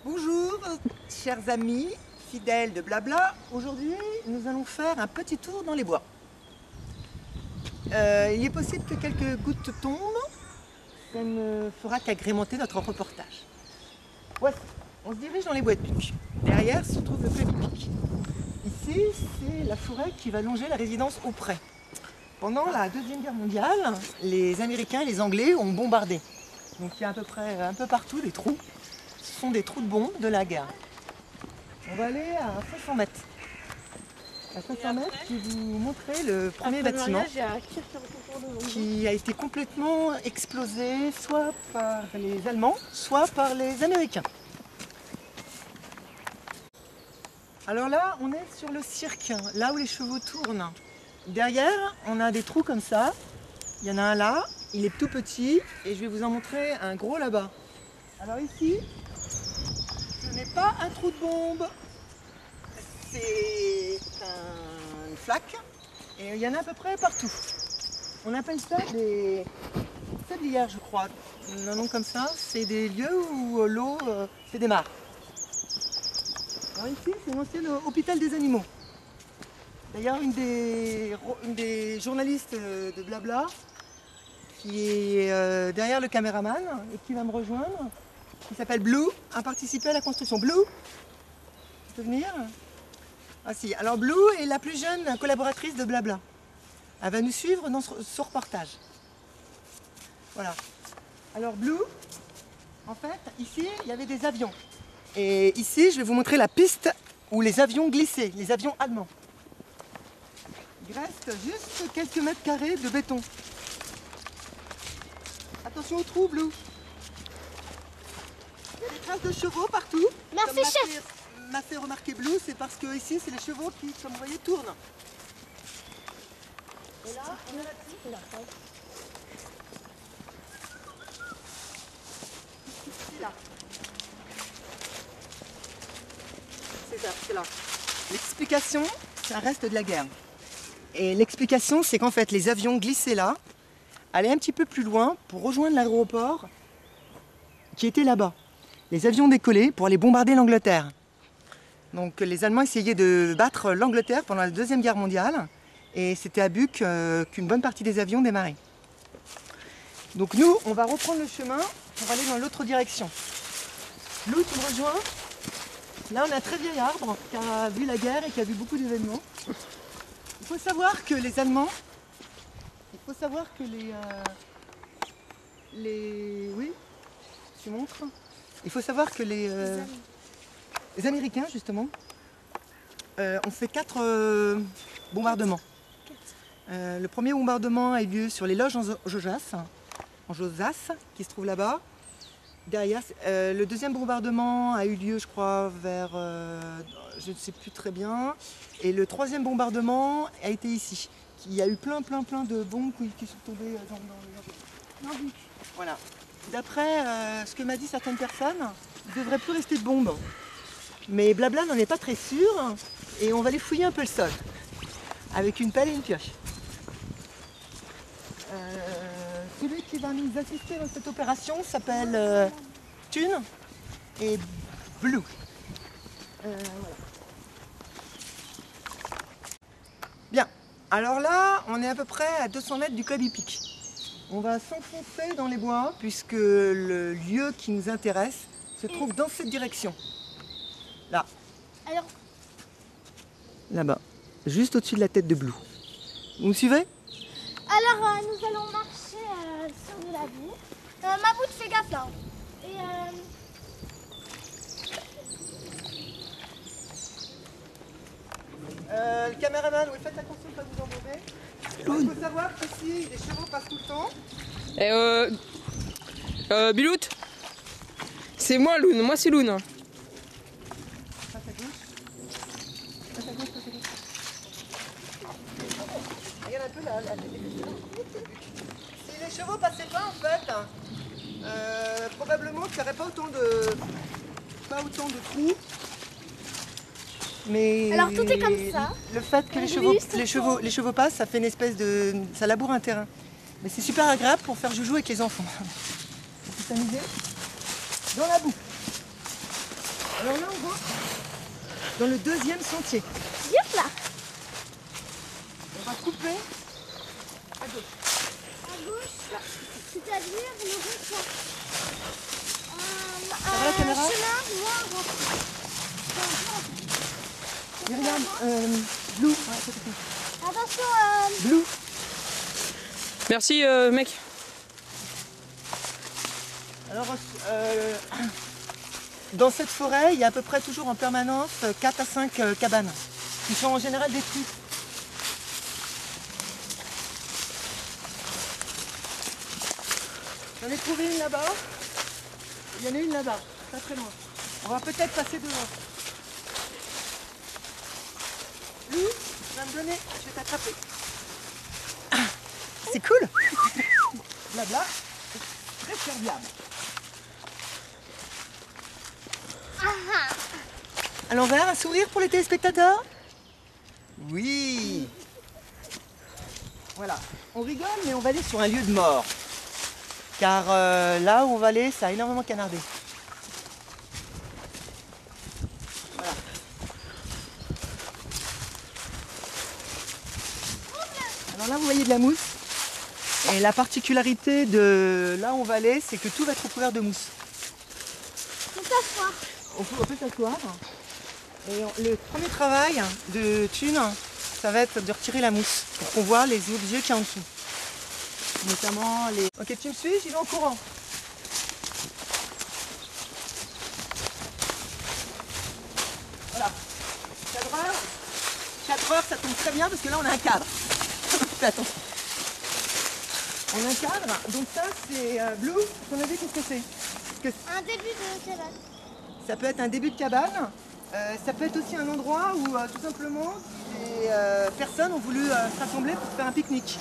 Bonjour, chers amis, fidèles de Blabla. Aujourd'hui, nous allons faire un petit tour dans les bois. Il est possible que quelques gouttes tombent. Ça ne fera qu'agrémenter notre reportage. Voici, on se dirige dans les bois de Puc. Derrière se trouve le club hippique. Ici, c'est la forêt qui va longer la résidence Auprey. Pendant la Deuxième Guerre mondiale, les Américains et les Anglais ont bombardé. Donc il y a à peu près un peu partout des trous. Ce sont des trous de bombes de la guerre. On va aller à 500 mètres. À 500 mètres, je vais vous montrer le premier bâtiment qui a été complètement explosé soit par les Allemands, soit par les Américains. Alors là, on est sur le cirque, là où les chevaux tournent. Derrière, on a des trous comme ça. Il y en a un là, il est tout petit et je vais vous en montrer un gros là-bas. Alors ici, ce n'est pas un trou de bombe, c'est une flaque et il y en a à peu près partout. On appelle ça des sablières, je crois. Un nom comme ça, c'est des lieux où l'eau se démarre. Alors ici, c'est l'ancien hôpital des animaux. D'ailleurs, une des journalistes de Blabla, qui est derrière le caméraman et qui va me rejoindre, qui s'appelle Blue, a participé à la construction. Blue, tu peux venir? Ah si, alors Blue est la plus jeune collaboratrice de Blabla. Elle va nous suivre dans ce reportage. Voilà. Alors Blue, en fait, ici, il y avait des avions. Et ici, je vais vous montrer la piste où les avions glissaient, les avions allemands. Il reste juste quelques mètres carrés de béton. Attention au trou, Blue. Il y a des traces de chevaux partout. Merci, comme chef. m'a fait remarquer Blue, c'est parce que ici, c'est les chevaux qui, comme vous voyez, tournent. Et là, on a la piste. C'est là. C'est ça, c'est là. L'explication, ça reste de la guerre. Et l'explication, c'est qu'en fait, les avions glissaient là, allaient un petit peu plus loin pour rejoindre l'aéroport qui était là-bas. Les avions décollaient pour aller bombarder l'Angleterre. Donc les Allemands essayaient de battre l'Angleterre pendant la Deuxième Guerre mondiale et c'était à Buc qu'une bonne partie des avions démarraient. Donc nous, on va reprendre le chemin pour aller dans l'autre direction. Lou, tu me rejoins? Là, on a un très vieil arbre qui a vu la guerre et qui a vu beaucoup d'événements. Il faut savoir que les Allemands, oui, tu montres. Il faut savoir que les Américains, justement, ont fait 4 bombardements. Le premier bombardement a eu lieu sur les loges en Josas, qui se trouve là-bas. Derrière, le deuxième bombardement a eu lieu, je crois, vers, je ne sais plus très bien. Et le troisième bombardement a été ici. Il y a eu plein de bombes qui sont tombées dans le... Voilà. D'après ce que m'a dit certaines personnes, il ne devrait plus rester de bombes. Mais Blabla n'en est pas très sûr. Et on va aller fouiller un peu le sol. Avec une pelle et une pioche. Celui qui va nous assister dans cette opération s'appelle Thune et Blue. Voilà. Bien, alors là, on est à peu près à 200 mètres du club hippique. On va s'enfoncer dans les bois puisque le lieu qui nous intéresse se trouve dans cette direction. Là. Alors, là-bas, juste au-dessus de la tête de Blue. Vous me suivez? alors nous allons marcher sur de la boue. Mabout, fais gaffe là. Et le caméraman, oui, faites attention de ne pas vous embourber. Il faut savoir qu'ici, les chevaux passent tout le temps. Bilout, c'est moi Loun, moi c'est Loun. Passe à gauche. Passe à gauche, passe à gauche. Regarde un peu là. Si les chevaux passaient pas en fait, probablement qu'il n'y aurait pas autant de trous. Mais alors tout est comme ça. Le fait que les chevaux passent, ça fait une espèce de... ça laboure un terrain. Mais c'est super agréable pour faire joujou avec les enfants. Vous s'amuser dans la boue. dans le deuxième sentier. Yep là. On va couper à gauche. À gauche, c'est-à-dire le rond-point. Ça va la caméra? Chemin noir. Myriam, Blue. Ouais, c'est tout. Attention, Blue. Merci, mec. Alors, dans cette forêt, il y a à peu près toujours en permanence 4 à 5 cabanes qui sont en général détruites. J'en ai trouvé une là-bas. Il y en a une là-bas, pas très loin. On va peut-être passer devant. Lou, tu vas me donner, je vais t'attraper. C'est cool. Blabla, c'est très serviable. À l'envers, un sourire pour les téléspectateurs? Oui. Voilà, on rigole, mais on va aller sur un lieu de mort. Car là où on va aller, ça a énormément canardé. Voilà. Alors là, vous voyez de la mousse. Et la particularité de là où on va aller, c'est que tout va être recouvert de mousse. on peut s'asseoir. On peut s'asseoir. Et le premier travail de Thune, ça va être de retirer la mousse pour qu'on voit les objets qu'il y a en dessous. Notamment les... Ok, tu me suis, j'y vais en courant. Voilà. Cadreur, ça tombe très bien parce que là on a un cadre. Fais attention. On a un cadre, donc ça c'est Blue, ton avis qu'est-ce que c'est? Un début de cabane. Ça peut être un début de cabane, ça peut être aussi un endroit où tout simplement des personnes ont voulu se rassembler pour faire un pique-nique.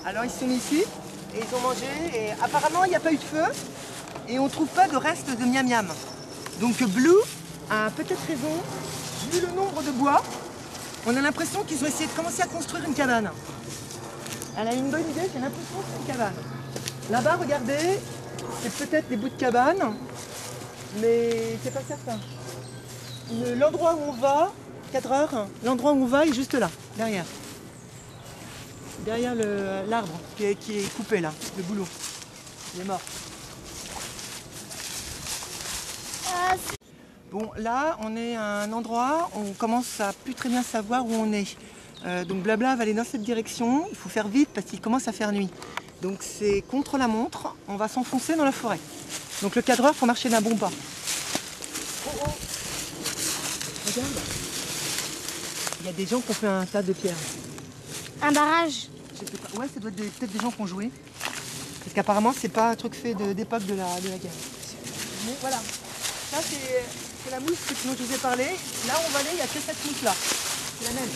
Alors ils sont ici et ils ont mangé et apparemment il n'y a pas eu de feu et on ne trouve pas de reste de miam miam. Donc Blue a peut-être raison, vu le nombre de bois, on a l'impression qu'ils ont essayé de commencer à construire une cabane. Elle a une bonne idée, j'ai l'impression que c'est une cabane. Là-bas, regardez, c'est peut-être des bouts de cabane, mais c'est pas certain. L'endroit où on va, cadreur, l'endroit où on va est juste là, derrière. Derrière l'arbre qui est coupé là, le boulot. Il est mort. Bon, là, on est à un endroit où on commence à plus très bien savoir où on est. Donc Blabla va aller dans cette direction, il faut faire vite parce qu'il commence à faire nuit. Donc c'est contre la montre, on va s'enfoncer dans la forêt. Donc le cadreur, il faut marcher d'un bon pas. Oh oh. Regarde, il y a des gens qui ont fait un tas de pierres. Un barrage. Je sais pas. Ouais, ça doit être peut-être des gens qui ont joué. Parce qu'apparemment, c'est pas un truc fait d'époque de la guerre. Mais voilà, ça c'est la mousse dont je vous ai parlé. Là où on va aller, il n'y a que cette mousse là. C'est la même.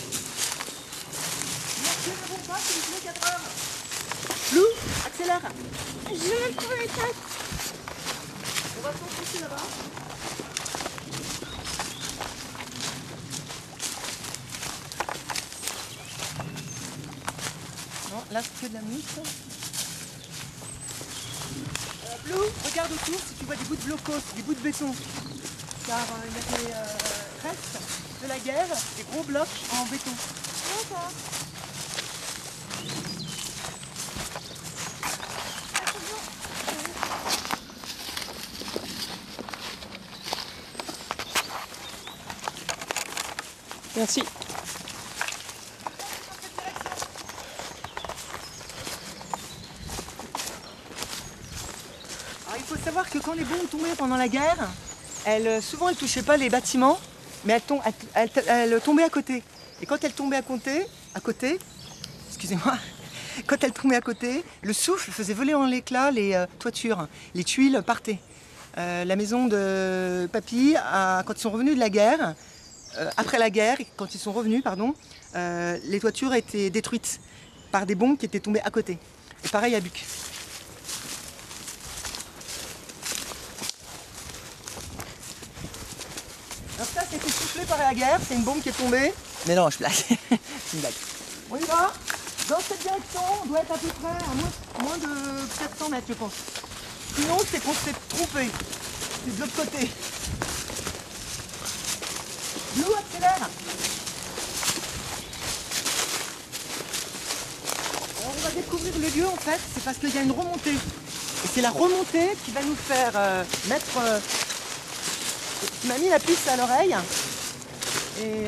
Lou, accélère. Je vais prendre les têtes. On va s'enfoncer là-bas. Non, là c'est que de la mousse. Lou, regarde autour si tu vois des bouts de blocos, des bouts de béton. Car il y a des restes de la guerre, des gros blocs en béton. D'accord. Merci. Alors, il faut savoir que quand les bombes tombaient pendant la guerre, souvent elles ne touchaient pas les bâtiments, mais elles tombaient à côté. Et quand elles tombaient à côté, excusez-moi, quand elles tombaient à côté, le souffle faisait voler en l'éclats les toitures, les tuiles partaient. La maison de papy, quand ils sont revenus de la guerre, après la guerre, quand ils sont revenus, pardon, les toitures étaient détruites par des bombes qui étaient tombées à côté. Et pareil à Buc. Alors ça, c'était soufflé par la guerre, c'est une bombe qui est tombée. Mais non, je blague, c'est une blague. On y va. Dans cette direction, on doit être à peu près à moins de 400 mètres, je pense. Sinon, c'est qu'on s'est trompé. C'est de l'autre côté. Blue, accélère. Alors, on va découvrir le lieu en fait, c'est parce qu'il y a une remontée. Et c'est la remontée qui va nous faire mettre... qui m'a mis la puce à l'oreille. Et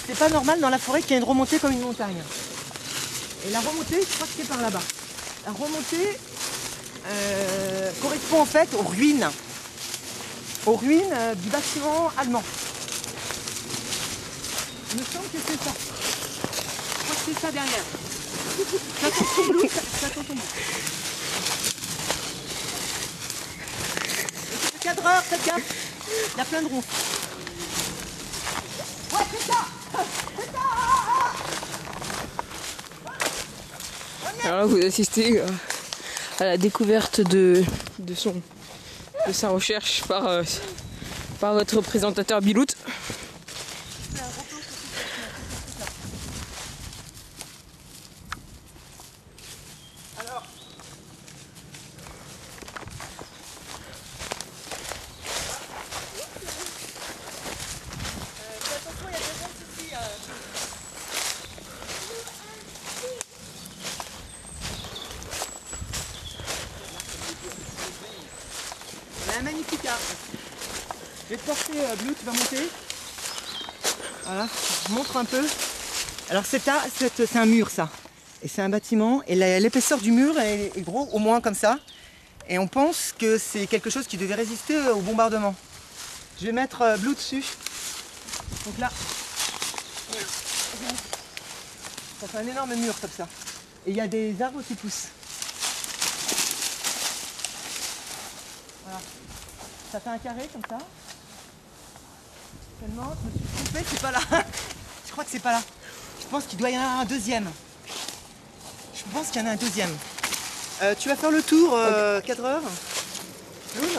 c'est pas normal dans la forêt qu'il y ait une remontée comme une montagne. Et la remontée, je crois que c'est par là-bas. La remontée correspond en fait aux ruines du bâtiment allemand. Il me semble que c'est ça. Je crois que c'est ça derrière. Ça attend ton bout, ça attend ton bout. Le cadreur, faites gaffe. Il y a plein de ronds. Ouais, c'est ça. C'est ça. Alors là, vous assistez à la découverte de sa recherche par votre présentateur Bilout. Alors, fais attention, il y a des ronces ici. On a un magnifique arbre. Je vais te porter, Blue, tu vas monter. Voilà, je montre un peu. Alors c'est un mur ça. Et c'est un bâtiment. Et l'épaisseur du mur est gros, au moins comme ça. Et on pense que c'est quelque chose qui devait résister au bombardement. Je vais mettre Blue dessus. Donc là, ça fait un énorme mur comme ça. Et il y a des arbres qui poussent. Voilà. Ça fait un carré comme ça. Seulement, je me suis trompée, c'est pas là. Je crois que c'est pas là. Je pense qu'il doit y en avoir un deuxième. Je pense qu'il y en a un deuxième. Tu vas faire le tour, cadreur. Loul.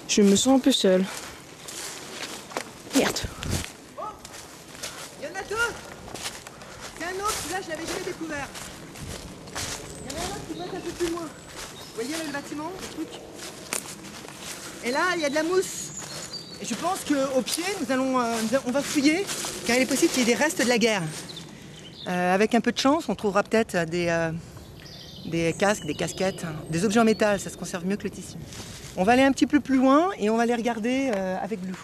Je me sens un peu seule. Merde. Oh, il y en a deux. C'est un autre, celui-là je l'avais jamais découvert. Il y en a un autre qui doit être un peu plus loin. Vous voyez là, le bâtiment, le truc. Et là, il y a de la mousse. Et je pense qu'au pied, on va fouiller, car il est possible qu'il y ait des restes de la guerre. Avec un peu de chance, on trouvera peut-être des casques, des casquettes, des objets en métal, ça se conserve mieux que le tissu. On va aller un petit peu plus loin et on va les regarder avec Blue.